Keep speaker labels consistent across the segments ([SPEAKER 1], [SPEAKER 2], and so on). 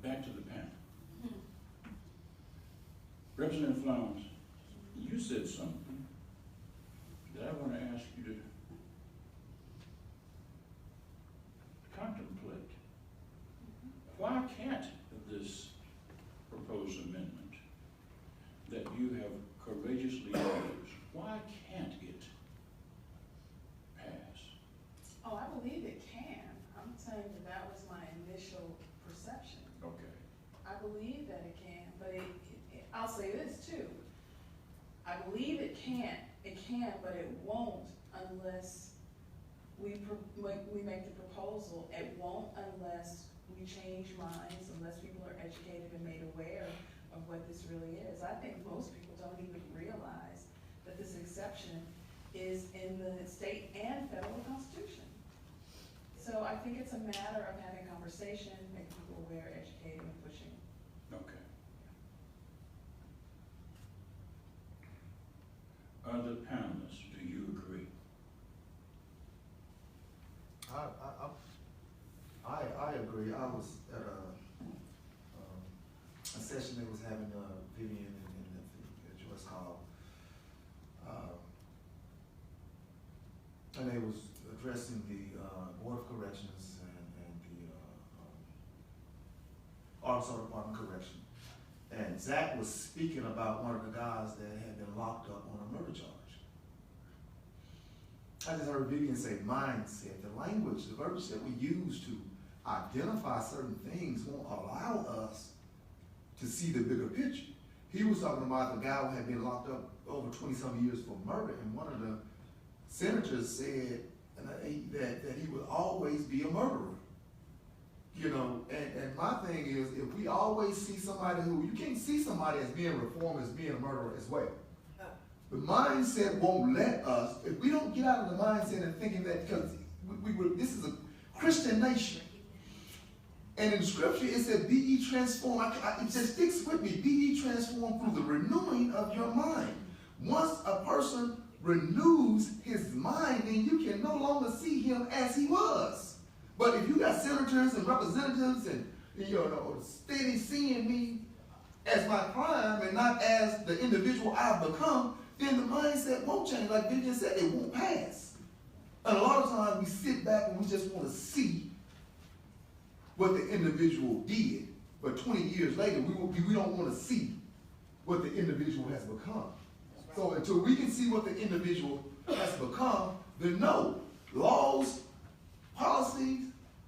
[SPEAKER 1] back to the panel. Representative Flowers, you said something that I want to ask you to contemplate. Why can't this proposed amendment that you have courageously used, why can't it pass?
[SPEAKER 2] Oh, I believe it can. I'm saying that was my initial perception.
[SPEAKER 1] Okay.
[SPEAKER 2] I believe that it can, but I'll say this too. I believe it can, but it won't unless we make the proposal. It won't unless we change minds, unless people are educated and made aware of what this really is. I think most people don't even realize that this exception is in the state and federal constitution. So I think it's a matter of having conversation, making people aware, educating, and pushing.
[SPEAKER 1] Okay. Other panelists, do you agree?
[SPEAKER 3] I agree. I was at a session that was having Vivian and Joyce Hall, and they was addressing the Board of Corrections and the Arkansas Department of Correction. And Zach was speaking about one of the guys that had been locked up on a murder charge. I just heard Vivian say mindset. The language, the verbiage that we use to identify certain things won't allow us to see the bigger picture. He was talking about the guy who had been locked up over 20-some years for murder, and one of the senators said that he would always be a murderer. You know, and my thing is, if we always see somebody who, you can't see somebody as being reformed as being a murderer as well. The mindset won't let us, if we don't get out of the mindset and thinking that, because this is a Christian nation. And in the scripture it said, be ye transformed. It just sticks with me. Be ye transformed through the renewing of your mind. Once a person renews his mind, then you can no longer see him as he was. But if you got senators and representatives and, you know, steady seeing me as my crime and not as the individual I've become, then the mindset won't change. Like Vivian said, it won't pass. And a lot of times we sit back and we just want to see what the individual did. But 20 years later, we don't want to see what the individual has become. So until we can see what the individual has become, then no, laws, policies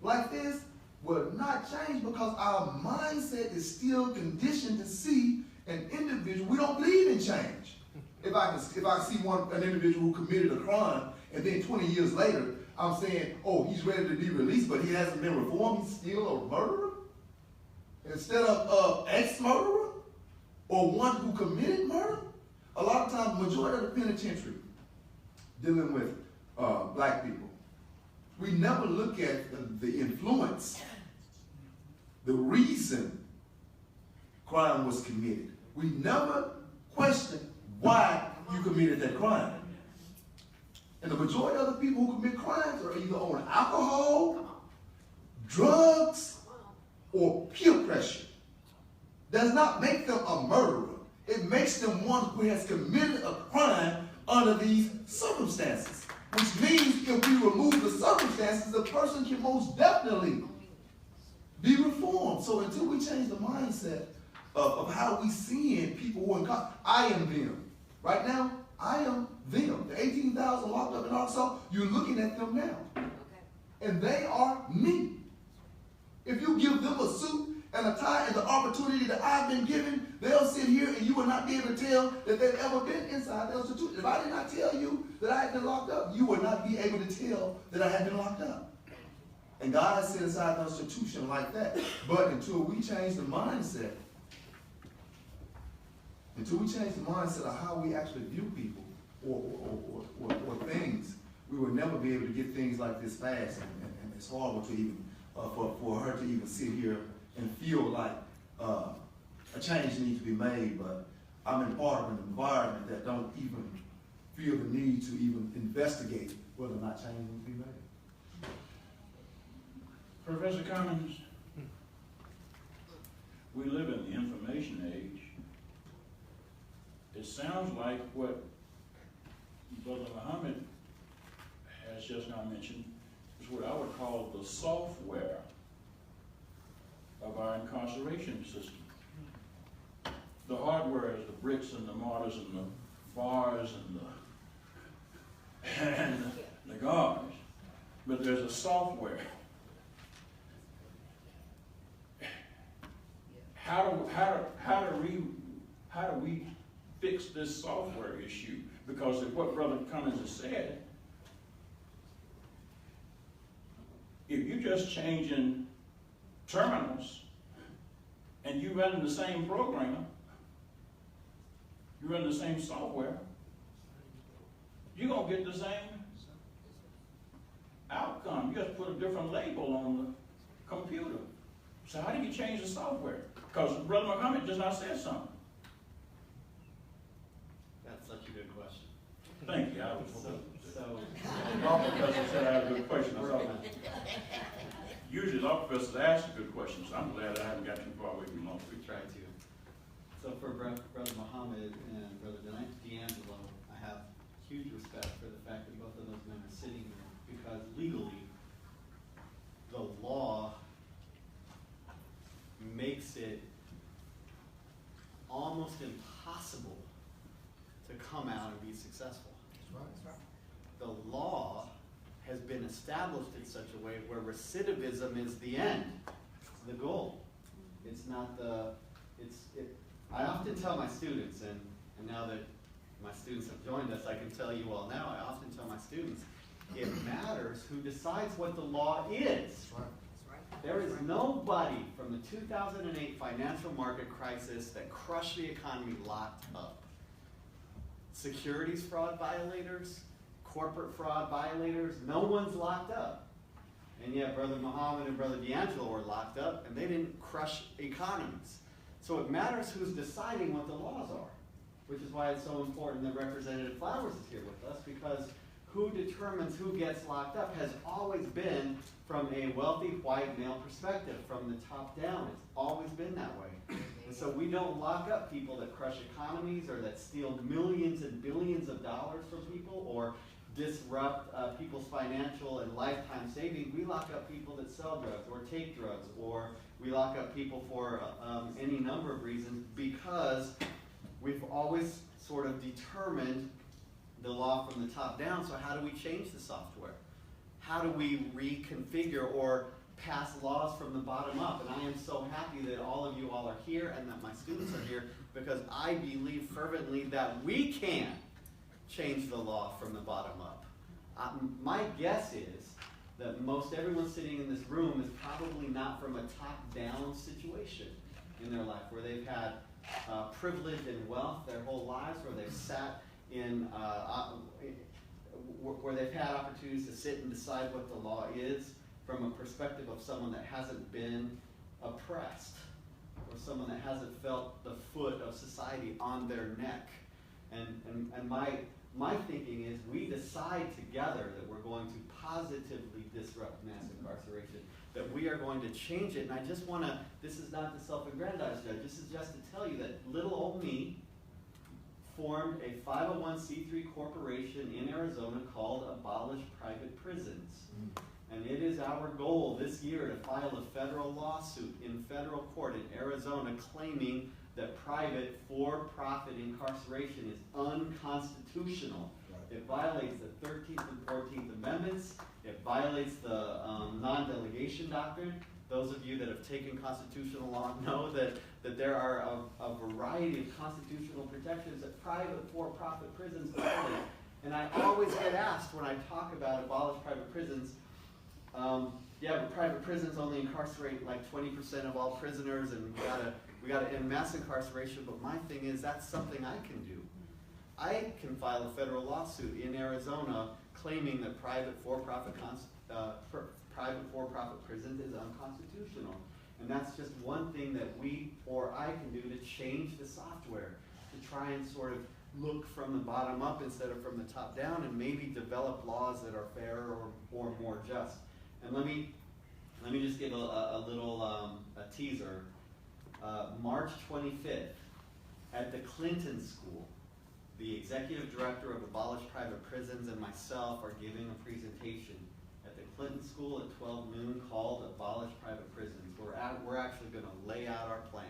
[SPEAKER 3] like this will not change because our mindset is still conditioned to see an individual. We don't believe in change. If I see an individual who committed a crime and then 20 years later I'm saying, oh, he's ready to be released, but he hasn't been reformed, he's still a murderer? Instead of ex-murderer or one who committed murder? A lot of times, the majority of the penitentiary dealing with black people, we never look at the influence, the reason crime was committed. We never question why you committed that crime. And the majority of the people who commit crimes are either on alcohol, drugs, or peer pressure. Does not make them a murderer. It makes them one who has committed a crime under these circumstances. Which means if we remove the circumstances, the person can most definitely be reformed. So until we change the mindset of how we seeing people who are in college, I am them. Right now, I am them. The 18,000 locked up in Arkansas, you're looking at them now. Okay. And they are me. If you give them a suit and a tie and the opportunity that I've been given, they'll sit here and you will not be able to tell that they've ever been inside the institution. If I did not tell you that I had been locked up, you would not be able to tell that I had been locked up. And God has set aside the institution like that. But until we change the mindset, of how we actually view people or things, we will never be able to get things like this fast. And it's horrible to even, for her to even sit here and feel like a change needs to be made. But I'm in part of an environment that don't even feel the need to even investigate whether or not change needs to be made.
[SPEAKER 1] Professor Cummings, we live in the information age. It sounds like what Brother Muhammad has just now mentioned is what I would call the software of our incarceration system. The hardware is the bricks and the mortars and the bars and the guards, but there's a software. How do we fix this software issue? Because of what Brother Cummings has said, if you're just changing terminals and you run the same program, you run the same software, you're going to get the same outcome. You just put a different label on the computer. So how do you change the software? Because Brother Muhammad just now said something.
[SPEAKER 4] That's such a good question.
[SPEAKER 1] Thank you. I was
[SPEAKER 4] So
[SPEAKER 1] law professor said I had a good question. I thought, usually law professors ask a good question, so I'm glad I haven't got too far away from law.
[SPEAKER 4] we try to. So for Brother Muhammad and Brother D'Angelo, I have huge respect for the fact that both of those men are sitting here, because legally, the law makes it almost impossible to come out and be successful. The law has been established in such a way where recidivism is the end, it's the goal. It's not the, I often tell my students, and now that my students have joined us, I can tell you all now, I often tell my students, it matters who decides what the law is. There is nobody from the 2008 financial market crisis that crushed the economy locked up. Securities fraud violators, corporate fraud violators, no one's locked up. And yet Brother Muhammad and Brother D'Angelo were locked up, and they didn't crush economies. So it matters who's deciding what the laws are, which is why it's so important that Representative Flowers is here with us, because who determines who gets locked up has always been from a wealthy white male perspective, from the top down. It's always been that way. And so we don't lock up people that crush economies or that steal millions and billions of dollars from people or disrupt people's financial and lifetime savings. We lock up people that sell drugs or take drugs, or we lock up people for any number of reasons, because we've always sort of determined the law from the top down. So how do we change the software? How do we reconfigure or pass laws from the bottom up? And I am so happy that all of you all are here and that my students are here, because I believe fervently that we can change the law from the bottom up. My guess is that most everyone sitting in this room is probably not from a top-down situation in their life, where they've had privilege and wealth their whole lives, where they've sat in, where they've had opportunities to sit and decide what the law is from a perspective of someone that hasn't been oppressed, or someone that hasn't felt the foot of society on their neck. And my thinking is, we decide together that we're going to positively disrupt mass incarceration, that we are going to change it. And I just want to, this is not to self-aggrandize, Judge, this is just to tell you that little old me formed a 501c3 corporation in Arizona called Abolish Private Prisons. And it is our goal this year to file a federal lawsuit in federal court in Arizona claiming that private for-profit incarceration is unconstitutional. Right. It violates the 13th and 14th Amendments. It violates the non-delegation doctrine. Those of you that have taken constitutional law know that there are a variety of constitutional protections that private for-profit prisons violate. And I always get asked when I talk about abolish private prisons, yeah, but private prisons only incarcerate like 20% of all prisoners, and we gotta end mass incarceration. But my thing is, that's something I can do. I can file a federal lawsuit in Arizona claiming that private for-profit prison is unconstitutional. And that's just one thing that we or I can do to change the software, to try and sort of look from the bottom up instead of from the top down, and maybe develop laws that are fairer or more just. And let me just give a little a teaser. March 25th, at the Clinton School, the executive director of Abolish Private Prisons and myself are giving a presentation at the Clinton School at 12 noon called Abolish Private Prisons. We're actually going to lay out our plan.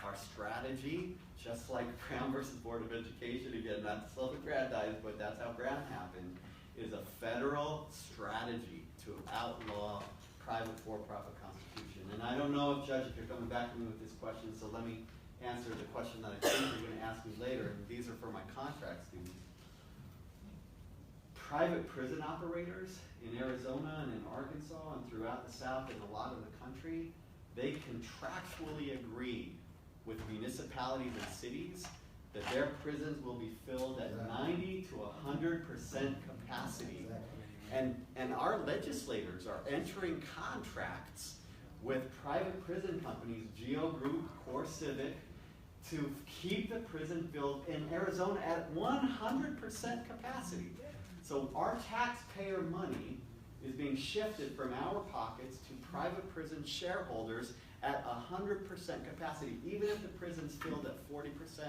[SPEAKER 4] Our strategy, just like Brown versus Board of Education, again, not to self-aggrandize, but that's how Brown happened, is a federal strategy to outlaw private for-profit constitution. And I don't know if, Judge, if you're coming back to me with this question, so let me answer the question that I think you're going to ask me later, and these are for my contract students. Private prison operators in Arizona and in Arkansas and throughout the South and a lot of the country, they contractually agree with municipalities and cities that their prisons will be filled at 90 to 100% capacity. And our legislators are entering contracts with private prison companies, Geo Group, Core Civic, to keep the prison filled in Arizona at 100% capacity. So our taxpayer money is being shifted from our pockets to private prison shareholders at 100% capacity. Even if the prison's filled at 40%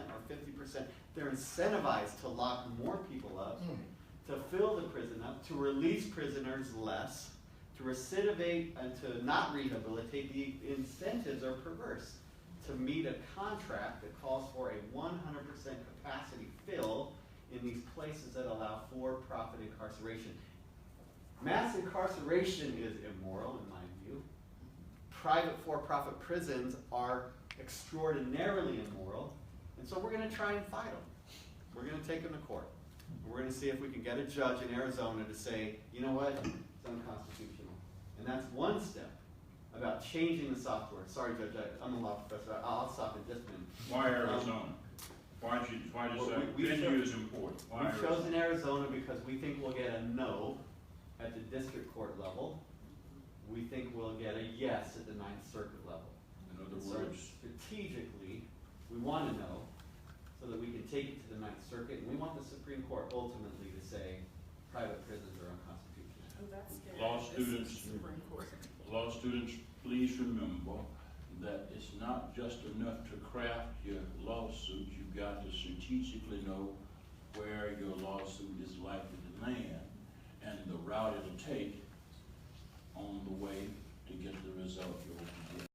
[SPEAKER 4] or 50%, they're incentivized to lock more people up, to fill the prison up, to release prisoners less, to recidivate and to not rehabilitate. The incentives are perverse to meet a contract that calls for a 100% capacity fill in these places that allow for-profit incarceration. Mass incarceration is immoral, in my view. Private for-profit prisons are extraordinarily immoral, and so we're going to try and fight them. We're going to take them to court. We're going to see if we can get a judge in Arizona to say, you know what, it's unconstitutional. And that's one step about changing the software. Sorry, Judge, I'm a law professor. I'll stop in just a minute.
[SPEAKER 1] Why Arizona? Why does that venue is important? Why
[SPEAKER 4] We've chosen Arizona because we think we'll get a no at the district court level. We think we'll get a yes at the Ninth Circuit level.
[SPEAKER 1] In other
[SPEAKER 4] So
[SPEAKER 1] words,
[SPEAKER 4] strategically, we want to know so that we can take it to the Ninth Circuit, and we want the Supreme Court ultimately to say private prisons are unconstitutional.
[SPEAKER 2] Oh, that's scary.
[SPEAKER 1] law students, please remember that it's not just enough to craft your lawsuit. You've got to strategically know where your lawsuit is likely to land and the route it'll take on the way to get the result you're hoping to get.